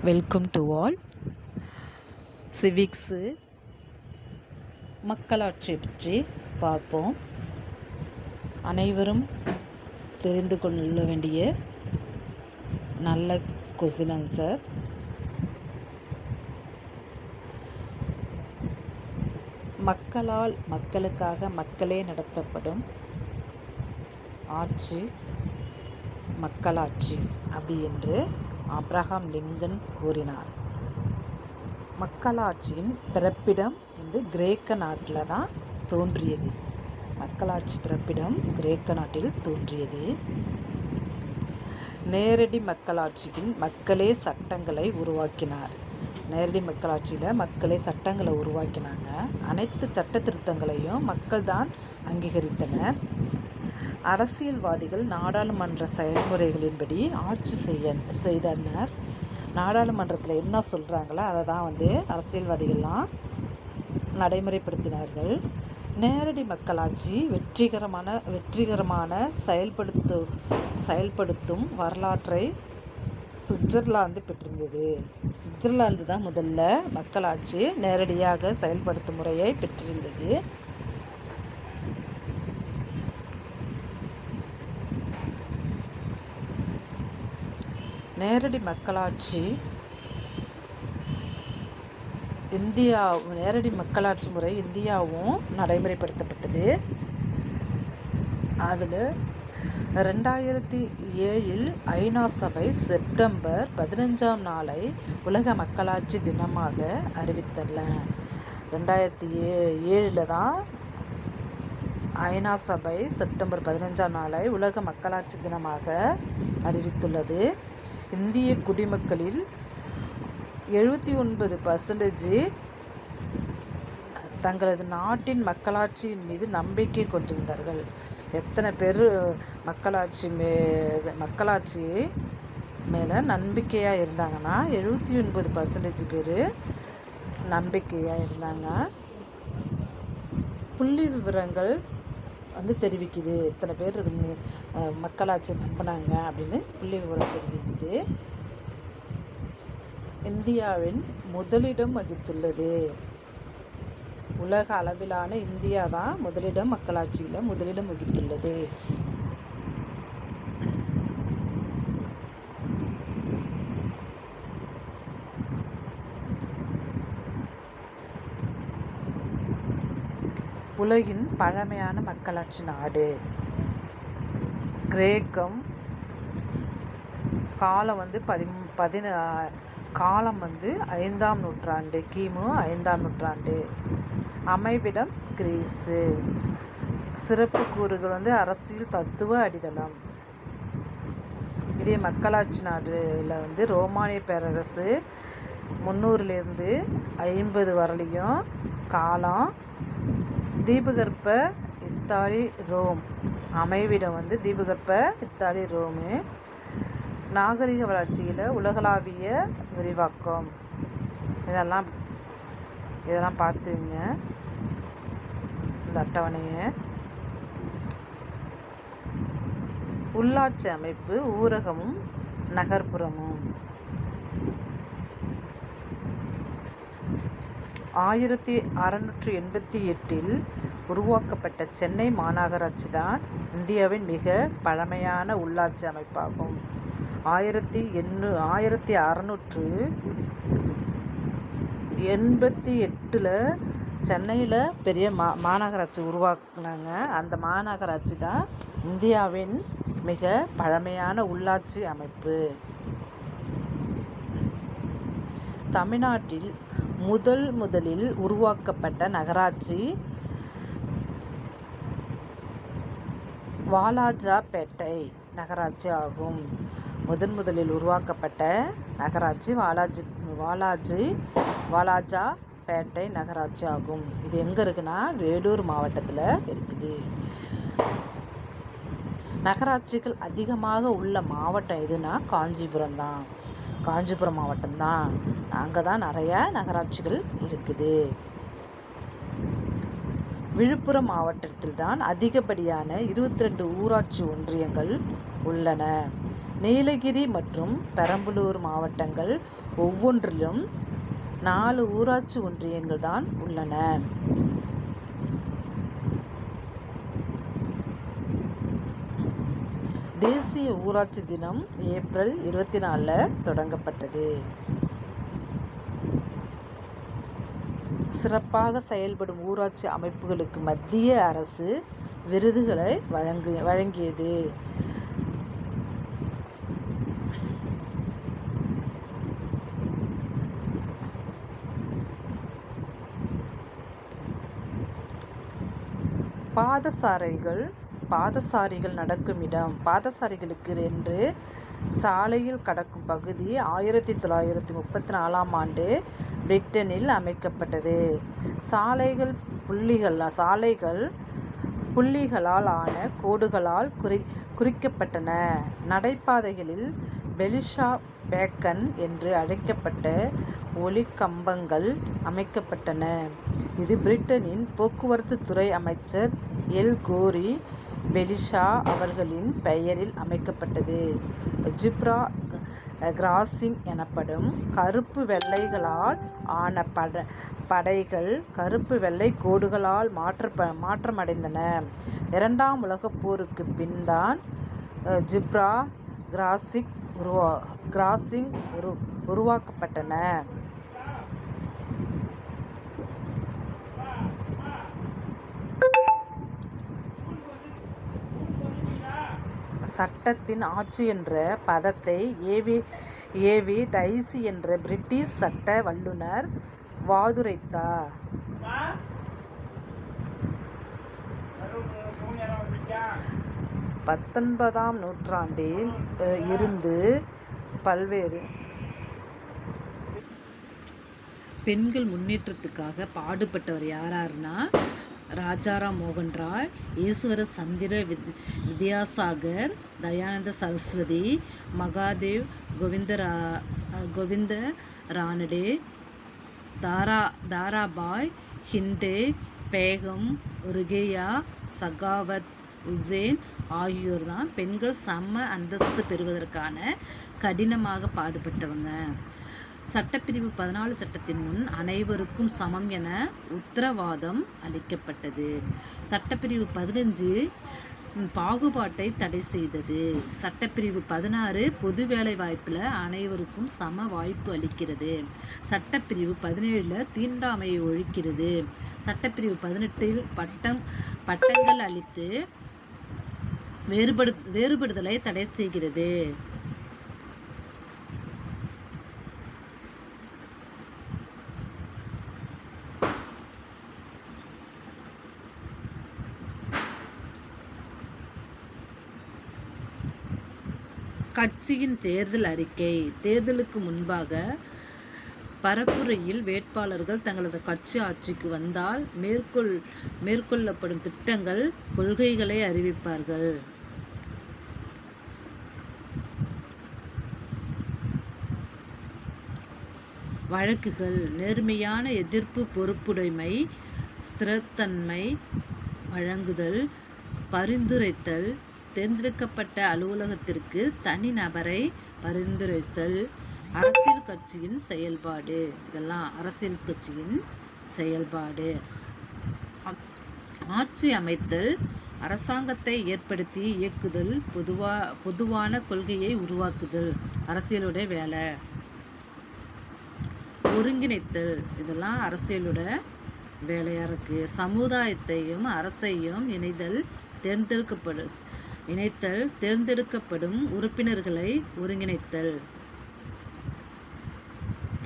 Welcome to all. Civics மக்களாட்சி பற்றி பார்ப்போம். அனைவரும் தெரிந்து கொள்ள வேண்டிய நல்ல கொஸ்டின் ஆன்சர். மக்களால் மக்களுக்காக மக்களே நடத்தப்படும் ஆட்சி மக்களாட்சி அப்படி என்று ஆப்ரஹாம் லிங்கன் கூறினார். மக்களாட்சியின் பிறப்பிடம் கிரேக்க நாட்டில் தான் தோன்றியது. மக்களாட்சி பிறப்பிடம் கிரேக்க நாட்டில் தோன்றியது. நேரடி மக்களாட்சியின் மக்களே சட்டங்களை உருவாக்கினார். நேரடி மக்களாட்சியில் மக்களே சட்டங்களை உருவாக்கினாங்க. அனைத்து சட்ட திருத்தங்களையும் மக்கள் தான் அங்கீகரித்தனர். அரசியல்வாதிகள் நாடாளுமன்ற செயல்முறைகளின்படி ஆட்சி செய்தனர். நாடாளுமன்றத்தில் என்ன சொல்கிறாங்களோ அதை தான் அரசியல்வாதிகள்லாம் நடைமுறைப்படுத்தினார்கள். நேரடி மக்களாட்சி வெற்றிகரமான செயல்படுத்தும் வரலாற்றை சுவிட்சர்லாந்து பெற்றிருந்தது. சுவிட்சர்லாந்து தான் முதல்ல மக்களாட்சி நேரடியாக செயல்படுத்தும் முறையை பெற்றிருந்தது. நேரடி மக்களாட்சி நேரடி மக்களாட்சி முறை இந்தியாவும் நடைமுறைப்படுத்தப்பட்டது. அதில் 2007 ஐநா சபை செப்டம்பர் 15ஆம் நாளை உலக மக்களாட்சி தினமாக அறிவித்தல்ல. 2007 தான் ஐநா சபை செப்டம்பர் 15ஆம் நாளை உலக மக்களாட்சி தினமாக அறிவித்துள்ளது. இந்திய குடிமக்களில் 79% தங்களது நாட்டின் மக்களாட்சியின் மீது நம்பிக்கை கொண்டிருந்தார்கள். எத்தனை பேர் மக்களாட்சி மேலே நம்பிக்கையாக இருந்தாங்கன்னா 79% பேர் நம்பிக்கையாக இருந்தாங்க. புள்ளி விவரங்கள் தெரிவிக்குது எத்தனை பேர் மக்களாட்சி நம்பினாங்க அப்படின்னு புள்ளி விவரம் தெரிவிக்குது. இந்தியாவின் முதலிடம் வகித்துள்ளது. உலக அளவிலான இந்தியா தான் முதலிடம், மக்களாட்சியில் முதலிடம் வகித்துள்ளது. உலகின் பழமையான மக்களாட்சி நாடு கிரேக்கம். காலம் காலம் 5ஆம் நூற்றாண்டு, கிமு 5ஆம் நூற்றாண்டு. அமைவிடம் கிரீஸு. சிறப்பு கூறுகள் அரசியல் தத்துவ அடித்தளம். இதே மக்களாட்சி நாடுல ரோமானிய பேரரசு 300 50 வரலையும் காலம். தீபகற்ப இத்தாலி ரோம். அமைவிடம் தீபகற்ப இத்தாலி ரோமு. நாகரிக வளர்ச்சியில் உலகளாவிய விரிவாக்கம். இதெல்லாம் பார்த்துங்க இந்த அட்டவணையை. உள்ளாட்சி அமைப்பு ஊரகமும் நகர்ப்புறமும். 1688 உருவாக்கப்பட்ட சென்னை மாநகராட்சி தான் இந்தியாவின் மிக பழமையான உள்ளாட்சி அமைப்பாகும். 1688 சென்னையில் பெரிய மாநகராட்சி உருவாக்குனாங்க. அந்த மாநகராட்சி தான் இந்தியாவின் மிக பழமையான உள்ளாட்சி அமைப்பு. தமிழ்நாட்டில் முதலில் உருவாக்கப்பட்ட நகராட்சி வாலாஜாபேட்டை நகராட்சி ஆகும். முதலில் உருவாக்கப்பட்ட நகராட்சி வாலாஜாபேட்டை நகராட்சி ஆகும். இது எங்கே இருக்குன்னா வேலூர் மாவட்டத்தில் இருக்குது. நகராட்சிகள் அதிகமாக உள்ள மாவட்டம் எதுனா காஞ்சிபுரம் தான். காஞ்சிபுரம் மாவட்டம் தான். அங்கே தான் நிறையா நகராட்சிகள் இருக்குது. விழுப்புரம் மாவட்டத்தில் தான் அதிகப்படியான 22 ஊராட்சி ஒன்றியங்கள் உள்ளன. நீலகிரி மற்றும் பெரம்பலூர் மாவட்டங்கள் ஒவ்வொன்றிலும் 4 ஊராட்சி ஒன்றியங்கள் தான் உள்ளன. தேசிய ஊராட்சி தினம் ஏப்ரல் 24 தொடங்கப்பட்டது. சிறப்பாக செயல்படும் ஊராட்சி அமைப்புகளுக்கு மத்திய அரசு விருதுகளை வழங்கியது. பாதசாரிகள் நடக்கும் இடம். பாதசாரிகளுக்கு என்று சாலையில் கடக்கும் பகுதி 1934ஆம் ஆண்டு பிரிட்டனில் அமைக்கப்பட்டது. சாலைகள் புள்ளிகளால் ஆன கோடுகளால் குறிக்கப்பட்டன. நடைபாதைகளில் பெலிஷா பேக்கன் என்று அழைக்கப்பட்ட ஒளிக்கம்பங்கள் அமைக்கப்பட்டன. இது பிரிட்டனின் போக்குவரத்து துறை அமைச்சர் எல் கோரி பெலிஷா அவர்களின் பெயரில் அமைக்கப்பட்டது. ஜிப்ரா கிராசிங் எனப்படும் கருப்பு வெள்ளைகளால் ஆன படைகள் கருப்பு வெள்ளை கோடுகளால் மாற்றமடைந்தன. 2ஆம் உலகப் போருக்கு பின் தான் ஜிப்ரா கிராசிங் உருவாக்கப்பட்டன. சட்டத்தின் ஆட்சி என்ற பதத்தை ஏவி டைசி என்ற பிரிட்டிஷ் சட்ட வல்லுனர் வாதுரைத்தார். 19ஆம் நூற்றாண்டில் இருந்து பல்வேறு பெண்கள் முன்னேற்றத்துக்காக பாடுபட்டவர் யாருன்னா ராஜாராம் மோகன் ராய், ஈஸ்வர சந்திர வித்யாசாகர், தயானந்த சரஸ்வதி, மகாதேவ் கோவிந்த ரானடே, தாராபாய், ஹிண்டே பேகம், ருகேயா சகாவத் உசேன் ஆகியோர் தான் பெண்கள் சம அந்தஸ்து பெறுவதற்கான கடினமாக பாடுபட்டவங்க. சட்டப்பிரிவு 14 சட்டத்தின் முன் அனைவருக்கும் சமம் என உத்தரவாதம் அளிக்கப்பட்டது. சட்டப்பிரிவு 15 பாகுபாட்டை தடை செய்தது. சட்டப்பிரிவு 16 பொது வேலை வாய்ப்பில் அனைவருக்கும் சம வாய்ப்பு அளிக்கிறது. சட்டப்பிரிவு 17 தீண்டாமையை ஒழிக்கிறது. சட்டப்பிரிவு 18 பட்டங்கள் அளித்து வேறுபடுதலை தடை செய்கிறது. கட்சியின் தேர்தல் அறிக்கை. தேர்தலுக்கு முன்பாக பரப்புரையில் வேட்பாளர்கள் தங்களது கட்சி ஆட்சிக்கு வந்தால் மேற்கொள்ளப்படும் திட்டங்கள், கொள்கைகளை அறிவிப்பார்கள். வழக்குகள். நேர்மையான எதிர்ப்பு, பொறுப்புடைமை, ஸ்திரத்தன்மை, வழங்குதல், பரிந்துரைத்தல், தேர்ந்தெடுக்கப்பட்ட அலுவலகத்திற்கு தனி நபரை பரிந்துரைத்தல், அரசியல் கட்சியின் செயல்பாடு. இதெல்லாம் அரசியல் கட்சியின் செயல்பாடு. ஆட்சி அமைத்தல், அரசாங்கத்தை ஏற்படுத்தி இயக்குதல், பொதுவான கொள்கையை உருவாக்குதல் அரசியலுடைய வேலை. ஒருங்கிணைத்தல், இதெல்லாம் அரசியலோட வேலையாக இருக்குது. சமுதாயத்தையும் அரசையும் இணைத்தல், தேர்ந்தெடுக்கப்படும் உறுப்பினர்களை ஒருங்கிணைத்தல்.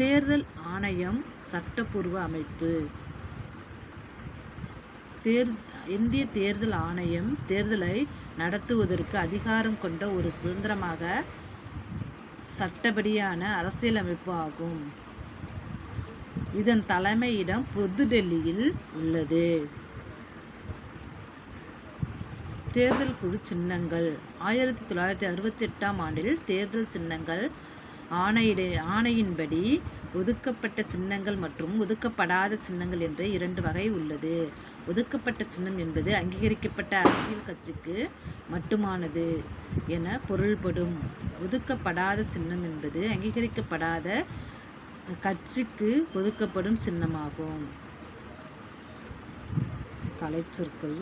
தேர்தல் ஆணையம் சட்டப்பூர்வ அமைப்பு. இந்திய தேர்தல் ஆணையம் தேர்தலை நடத்துவதற்கு அதிகாரம் கொண்ட ஒரு சுதந்திரமாக சட்டப்படியான அரசியலமைப்பு ஆகும். இதன் தலைமையிடம் புதுடெல்லியில் உள்ளது. தேர்தல் குழு சின்னங்கள். 1968ஆம் ஆண்டில் தேர்தல் சின்னங்கள் ஆணையின்படி ஒதுக்கப்பட்ட சின்னங்கள் மற்றும் ஒதுக்கப்படாத சின்னங்கள் என்ற 2 வகை உள்ளது. ஒதுக்கப்பட்ட சின்னம் என்பது அங்கீகரிக்கப்பட்ட அரசியல் கட்சிக்கு மட்டுமானது என பொருள்படும். ஒதுக்கப்படாத சின்னம் என்பது அங்கீகரிக்கப்படாத கட்சிக்கு ஒதுக்கப்படும் சின்னமாகும். கலைச்சொற்கள்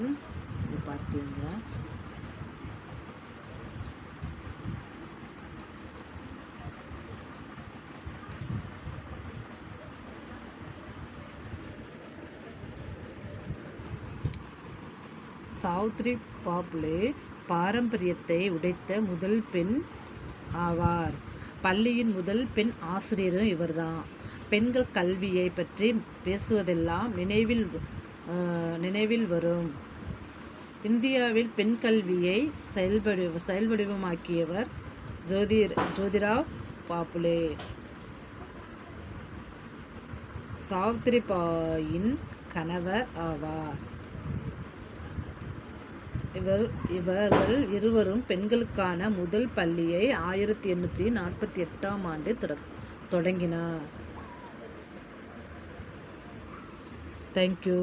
பார்த்தீங்க. சாவித்ரி பாப்புலே பாரம்பரியத்தை உடைத்த முதல் பெண் ஆவார். பள்ளியின் முதல் பெண் ஆசிரியரும் இவர்தான். பெண்கள் கல்வியை பற்றி பேசுவதெல்லாம் நினைவில் வரும். இந்தியாவில் பெண் கல்வியை செயல்வடிவமாக்கியவர் ஜோதிராவ் பாப்புலே. சாவித்ரிபாயின் கணவர் ஆவார். இவர்கள் இருவரும் பெண்களுக்கான முதல் பள்ளியை 1848ஆம் ஆண்டு தொடங்கினார். தேங்க்யூ.